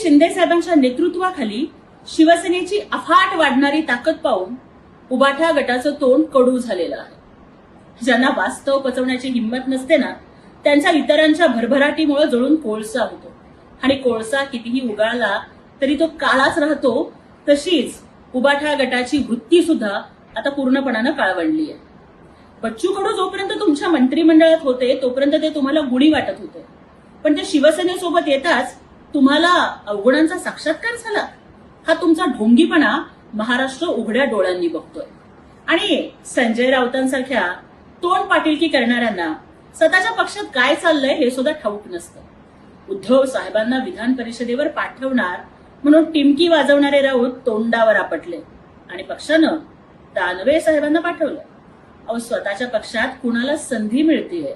शिंदे साहेबांच्या नेतृत्वाखाली शिवसेनेची अफाट वाढणारी ताकद पाहून उबाठा गटाचं तोंड कडू झालेलं आहे। ज्यांना वास्तव पचवण्याची हिंमत नसते ना, त्यांच्या इतरांच्या भरभराटीमुळे जळून कोळसा होतो आणि कोळसा कितीही उगाळला तरी तो काळाच राहतो। तशीच उबाठा गटाची वृत्ती सुद्धा आता पूर्णपणानं काळवंडली आहे। बच्चू कडू जोपर्यंत तुमच्या मंत्रिमंडळात होते तोपर्यंत ते तुम्हाला गुणी वाटत होते, पण ते शिवसेनेसोबत येताच तुम्हाला अवगुणांचा साक्षात्कार झाला। हा तुमचा ढोंगीपणा महाराष्ट्र उघड्या डोळ्यांनी बघतोय आणि संजय राऊतांसारख्या तोंड पाटीलकी करणाऱ्यांना स्वतःच्या पक्षात काय चाललंय हे सुद्धा ठाऊक नसतं। उद्धव साहेबांना विधान परिषदेवर पाठवणार म्हणून टिमकी वाजवणारे राऊत तोंडावर आपटले आणि पक्षानं दानवे साहेबांना पाठवलं। अहो, स्वतःच्या पक्षात कुणाला संधी मिळतेय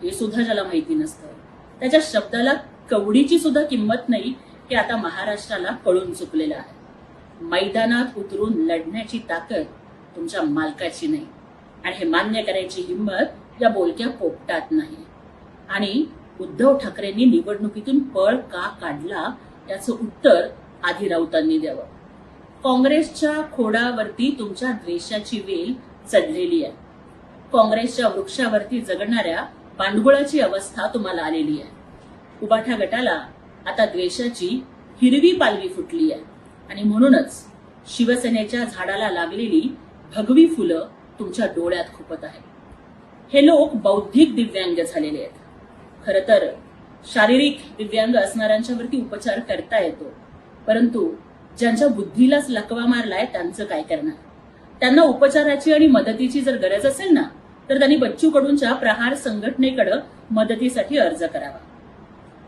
हे सुद्धा ज्याला माहिती नसतं, त्याच्या शब्दाला कवडीची सुद्धा किंमत नाही हे आता महाराष्ट्राला कळून चुकलेलं आहे। मैदानात उतरून लढण्याची ताकद तुमच्या मालकाची नाही आणि हे मान्य करायची हिंमत या बोलक्या पोपटात नाही। आणि उद्धव ठाकरेंनी निवडणुकीतून पळ का काढला याचं उत्तर आधी राऊतांनी द्यावं। काँग्रेसच्या खोडावरती तुमच्या द्वेषाची वेल चढलेली आहे। काँग्रेसच्या वृक्षावरती जगणाऱ्या पांडुगुळाची अवस्था तुम्हाला आलेली आहे। उबाठा गटाला आता द्वेषाची हिरवी पालवी फुटली आहे आणि म्हणूनच शिवसेनेच्या झाडाला लागलेली भगवी फुलं तुमच्या डोळ्यात खुपत आहेत। हे लोक बौद्धिक दिव्यांग झालेले आहेत। खरं तर शारीरिक दिव्यांग असणाऱ्यांच्यावरती उपचार करता येतो, परंतु ज्यांच्या बुद्धीलाच लकवा मारलाय त्यांचं काय करणार? त्यांना उपचाराची आणि मदतीची जर गरज असेल ना, तर त्यांनी बच्चू कडूंच्या प्रहार संघटनेकडे मदतीसाठी अर्ज करावा।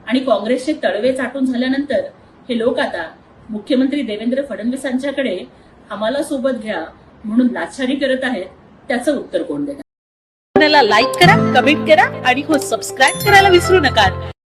आणि काँग्रेसचे तळवे चाटून झाल्यानंतर हे लोक आता मुख्यमंत्री देवेंद्र फडणवीसांच्याकडे आम्हाला सोबत घ्या म्हणून लाचारी करत आहेत। त्याचं उत्तर कोण देणार? लाईक करा, कमेंट करा आणि हो सबस्क्राईब करायला विसरू नका।